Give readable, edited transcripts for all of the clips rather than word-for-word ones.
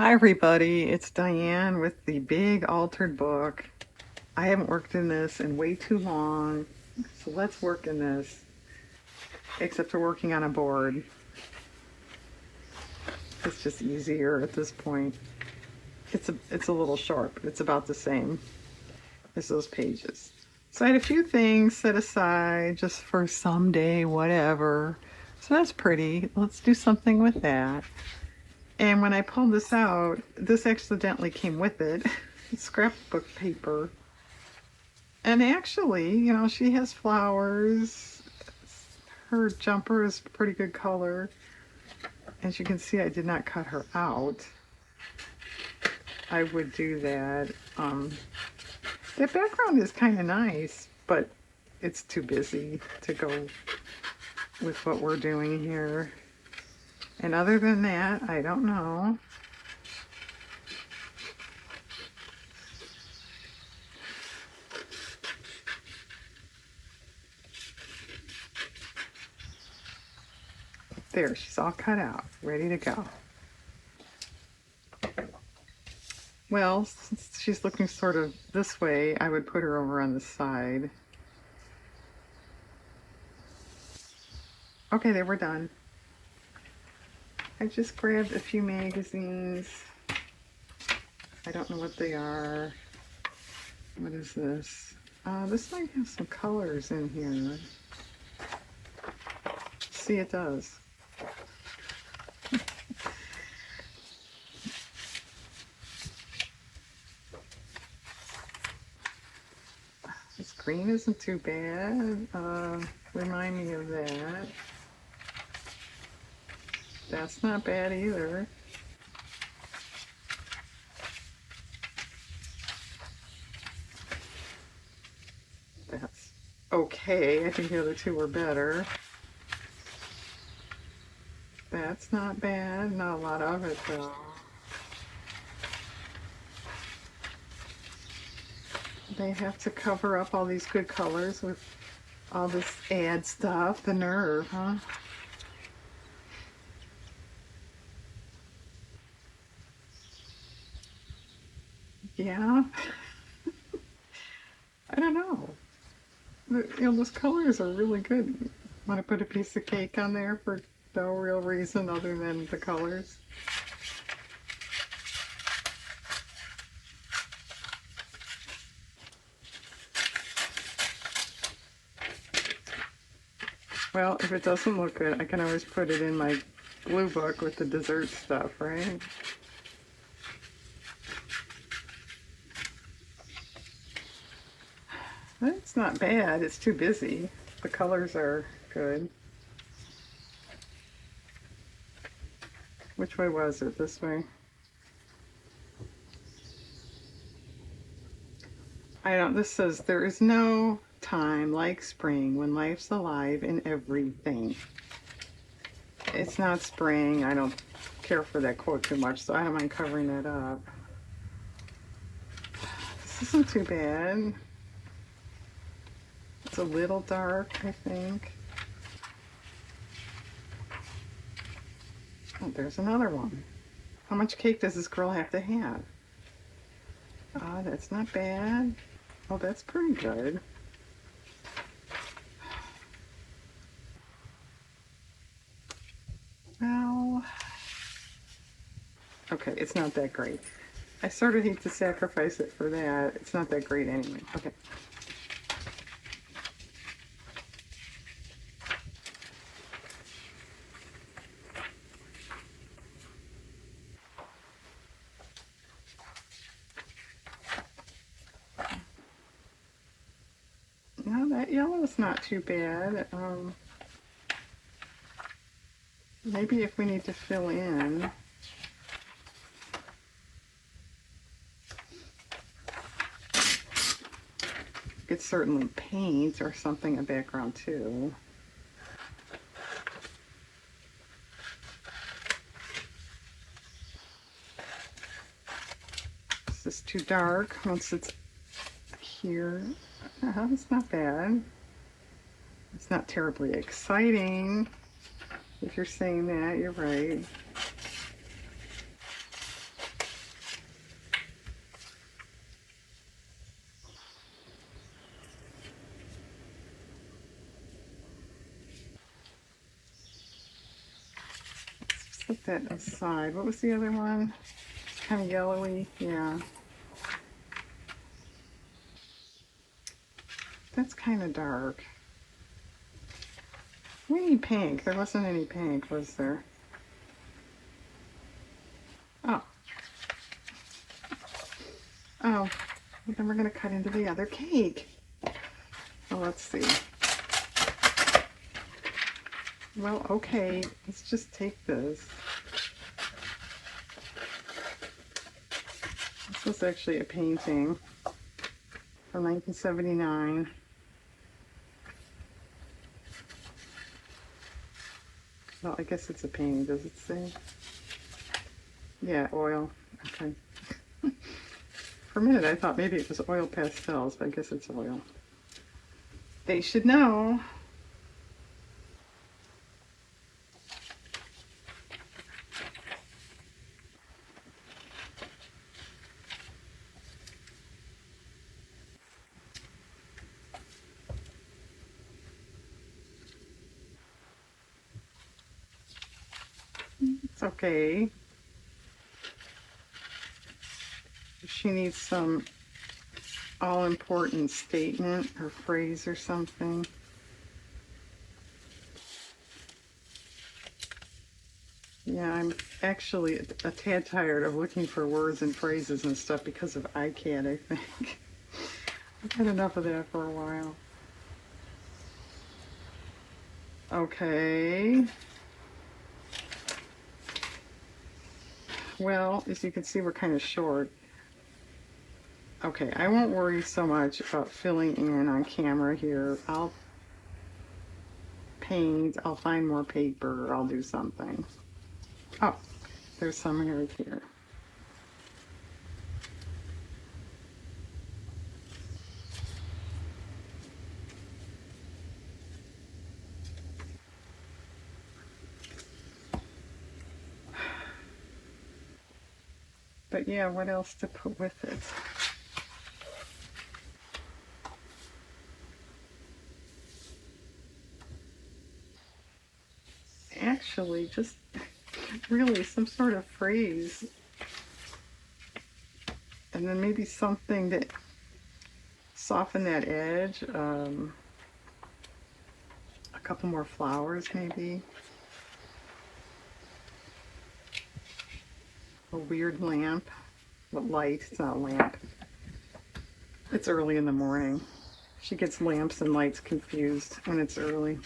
Hi everybody, it's Diane with the Big Altered Book. I haven't worked in this in way too long, so let's work in this, except for working on a board. It's just easier at this point. It's a little short, but it's about the same as those pages. So I had a few things set aside just for someday, whatever. So that's pretty. Let's do something with that. And when I pulled this out, this accidentally came with it. Scrapbook paper. And actually, she has flowers. Her jumper is pretty good color. As you can see, I did not cut her out. I would do that. The background is kind of nice, but it's too busy to go with what we're doing here. And other than that, I don't know. There, she's all cut out, ready to go. Well, since she's looking sort of this way, I would put her over on the side. Okay, they were done. I just grabbed a few magazines. I don't know what they are. What is this? This might have some colors in here. See, it does. This green isn't too bad. Remind me of that. That's not bad either. That's okay. I think the other two were better. That's not bad. Not a lot of it though. They have to cover up all these good colors with all this ad stuff. The nerve, huh? Yeah. I don't know. Those colors are really good. Want to put a piece of cake on there for no real reason other than the colors? Well, if it doesn't look good, I can always put it in my glue book with the dessert stuff, right? It's not bad. It's too busy. The colors are good. Which way was it? This way? I don't. This says, there is no time like spring when life's alive in everything. It's not spring. I don't care for that quote too much, so I don't mind covering that up. This isn't too bad. It's a little dark, I think. Oh, there's another one. How much cake does this girl have to have? Ah, that's not bad. Oh, that's pretty good. Well, okay, it's not that great. I sort of hate to sacrifice it for that. It's not that great anyway. Okay. No, that yellow is not too bad. Maybe if we need to fill in. It's certainly paint or something a background too. This is too dark once it's here. It's not bad. It's not terribly exciting. If you're saying that, you're right. put that aside. What was the other one? It's kind of yellowy. Yeah. That's kind of dark. We need pink. There wasn't any pink, was there? Oh. Oh. Well, then we're going to cut into the other cake. Well, let's see. Well, okay. Let's just take this. This was actually a painting from 1979. Well, I guess it's a painting. Does it say? Yeah, oil. Okay. For a minute, I thought maybe it was oil pastels, but I guess it's oil. They should know. It's okay. She needs some all-important statement or phrase or something. Yeah, I'm actually a tad tired of looking for words and phrases and stuff because of iCAD, I think. I've had enough of that for a while. Okay. Well, as you can see, we're kind of short. Okay, I won't worry so much about filling in on camera here. I'll paint, I'll find more paper, I'll do something. Oh, there's some right here. But yeah, what else to put with it? Actually, just really some sort of phrase. And then maybe something that soften that edge. A couple more flowers maybe. A weird lamp. A light, it's not a lamp. It's early in the morning. She gets lamps and lights confused when it's early.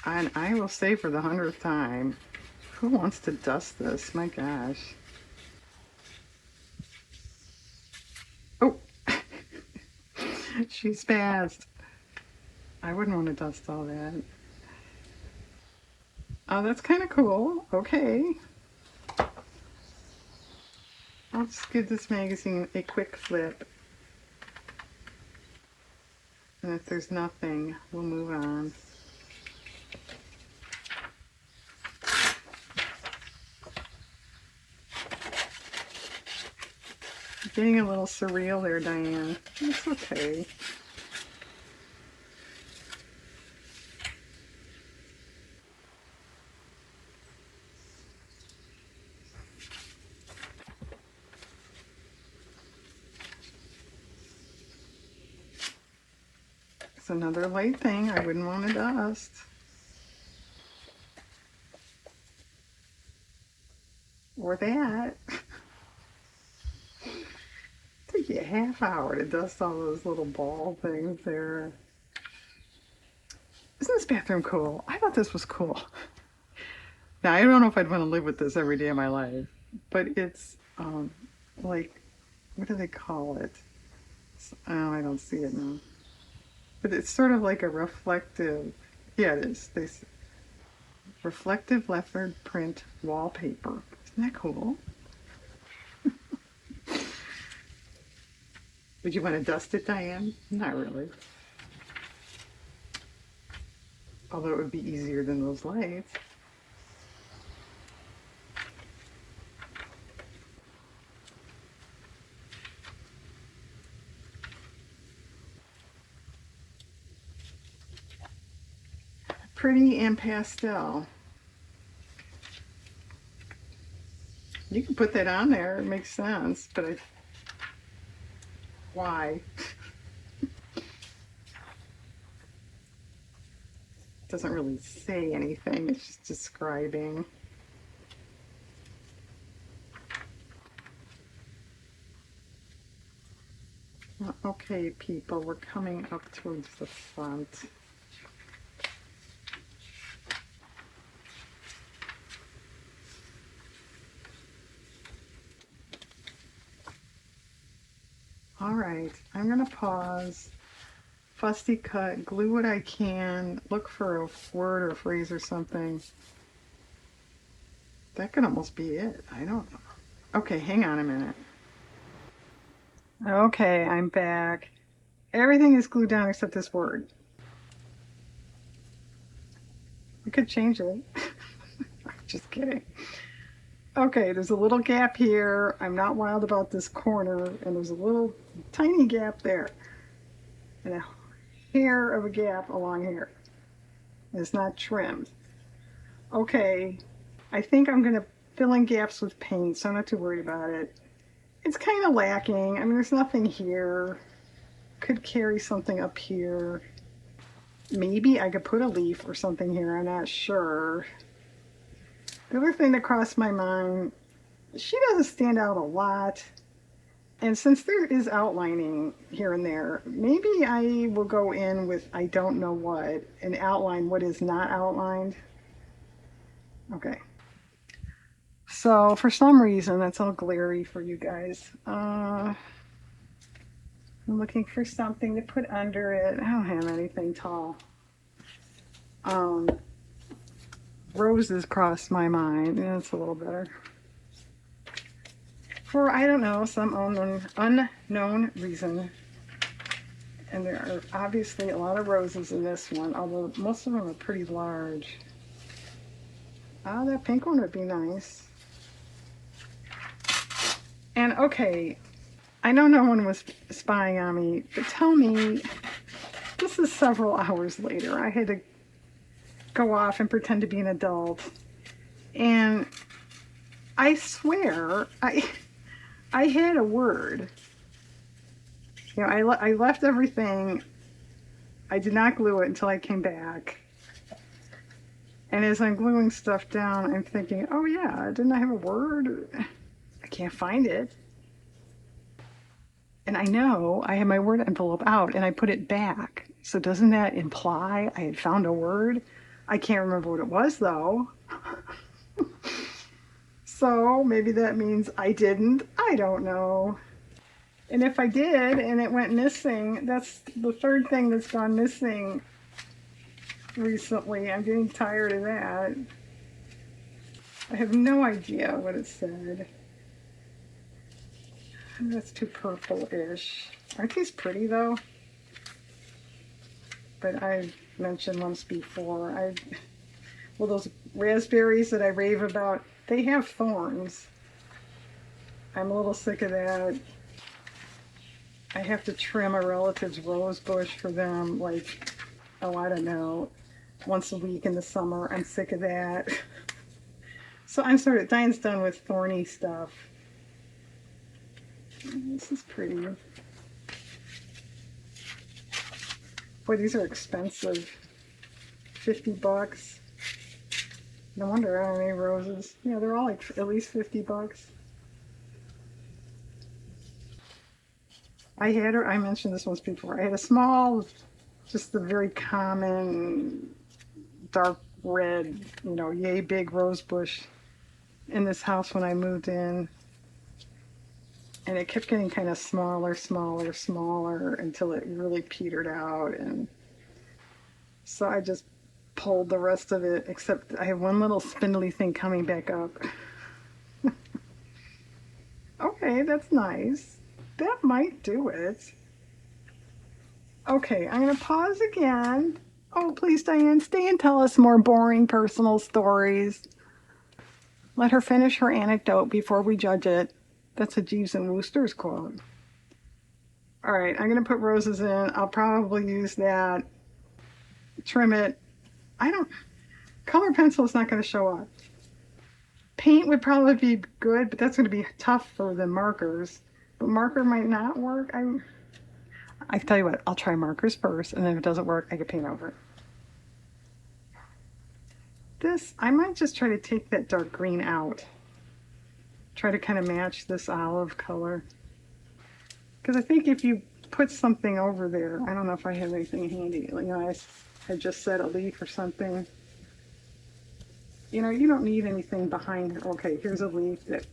And I will say for the 100th time, who wants to dust this? My gosh. Oh, she's fast. I wouldn't want to dust all that. Oh, that's kind of cool. Okay. I'll just give this magazine a quick flip. And if there's nothing, we'll move on. Getting a little surreal there, Diane. It's okay. It's another light thing I wouldn't want to dust. Or that. Take you a half hour to dust all those little ball things there. Isn't this bathroom cool? I thought this was cool. Now, I don't know if I'd want to live with this every day of my life, but it's like, what do they call it? Oh, I don't see it now. But it's sort of like a reflective, yeah, it is. Reflective leopard print wallpaper. Isn't that cool? Would you want to dust it, Diane? Not really. Although it would be easier than those lights. pretty and pastel. You can put that on there, it makes sense, but why? It doesn't really say anything, it's just describing. Okay, people, we're coming up towards the front. All right, I'm gonna pause, fussy cut, glue what I can, look for a word or phrase or something. That could almost be it. I don't know. Okay, hang on a minute. Okay, I'm back. Everything is glued down except this word. I could change it. Just kidding. Okay, there's a little gap here. I'm not wild about this corner, and there's a little tiny gap there, and a hair of a gap along here. It's not trimmed. Okay, I think I'm gonna fill in gaps with paint, so I'm not too worried about it. It's kind of lacking. I mean, there's nothing here. Could carry something up here. Maybe I could put a leaf or something here. I'm not sure. The other thing that crossed my mind, she doesn't stand out a lot. And since there is outlining here and there, maybe I will go in with I don't know what and outline what is not outlined. Okay. So for some reason, that's all glary for you guys. I'm looking for something to put under it. I don't have anything tall. Roses crossed my mind. Yeah, it's a little better. For, I don't know, some unknown reason. And there are obviously a lot of roses in this one, although most of them are pretty large. Ah, that pink one would be nice. And okay, I know no one was spying on me, but tell me, this is several hours later. I had to go off and pretend to be an adult. And I swear, I had a word. You know, I left everything. I did not glue it until I came back. And as I'm gluing stuff down, I'm thinking, oh yeah, didn't I have a word? I can't find it. And I know I had my word envelope out and I put it back. So doesn't that imply I had found a word? I can't remember what it was though. So maybe that means I didn't. I don't know. And if I did and it went missing, that's the third thing that's gone missing recently. I'm getting tired of that. I have no idea what it said. That's too purple-ish. Aren't these pretty though? But I've mentioned once before, well, those raspberries that I rave about, they have thorns. I'm a little sick of that. I have to trim a relative's rose bush for them, like, oh, I don't know, once a week in the summer. I'm sick of that. So I'm sort of, Diane's done with thorny stuff. This is pretty. Boy, these are expensive. 50 bucks. No wonder I don't have any roses. Yeah, they're all like at least 50 bucks. I mentioned this once before. I had a small, just the very common dark red, you know, yay big rose bush in this house when I moved in. And it kept getting kind of smaller, smaller, smaller until it really petered out. And so I just pulled the rest of it, except I have one little spindly thing coming back up. Okay, that's nice. That might do it. Okay, I'm going to pause again. Oh, please, Diane, stay and tell us more boring personal stories. Let her finish her anecdote before we judge it. That's a Jeeves and Wooster's quote. All right, I'm going to put roses in. I'll probably use that. Trim it. I don't, color pencil is not going to show up. Paint would probably be good, but that's going to be tougher than markers. But marker might not work. I tell you what, I'll try markers first, and then if it doesn't work, I can paint over it. This, I might just try to take that dark green out. Try to kind of match this olive color. Because I think if you put something over there, I don't know if I have anything handy. You know, I had just said a leaf or something. You know, you don't need anything behind. Okay, here's a leaf that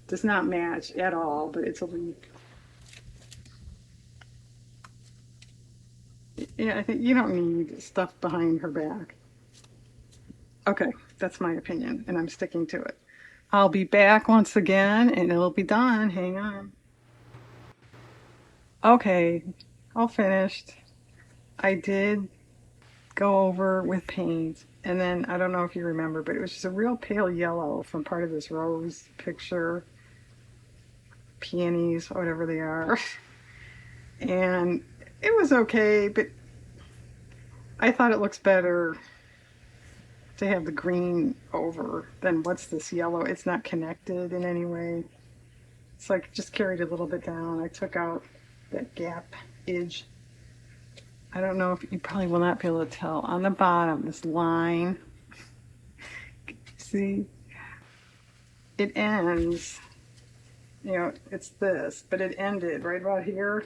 does not match at all, but it's a leaf. Yeah, I think you don't need stuff behind her back. Okay, that's my opinion, and I'm sticking to it. I'll be back once again, and it'll be done. Hang on. Okay, all finished. I did go over with paint, and then I don't know if you remember, but it was just a real pale yellow from part of this rose picture, peonies, whatever they are. And it was okay, but I thought it looks better to have the green over than what's this yellow. It's not connected in any way. It's like just carried a little bit down. I took out that gap edge. I don't know if you probably will not be able to tell. On the bottom, this line, see, it ends, you know, it's this, but it ended right about here.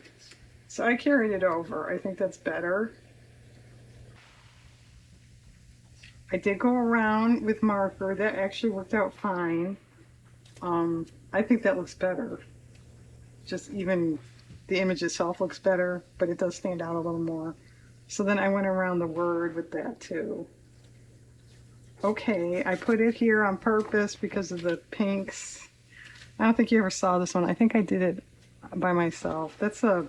So I carried it over. I think that's better. I did go around with marker. That actually worked out fine. I think that looks better. Just even the image itself looks better, but it does stand out a little more. So then I went around the word with that too. Okay, I put it here on purpose because of the pinks. I don't think you ever saw this one. I think I did it by myself. That's a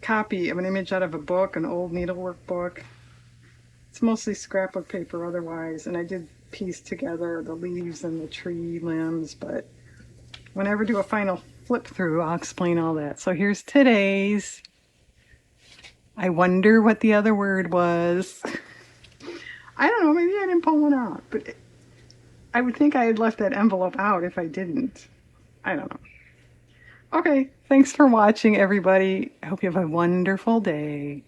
copy of an image out of a book, an old needlework book. It's mostly scrapbook paper otherwise, and I did piece together the leaves and the tree limbs, but whenever I do a final flip through, I'll explain all that. So here's today's. I wonder what the other word was. I don't know, maybe I didn't pull one out, but I would think I had left that envelope out if I didn't. I don't know. Okay, thanks for watching, everybody. I hope you have a wonderful day.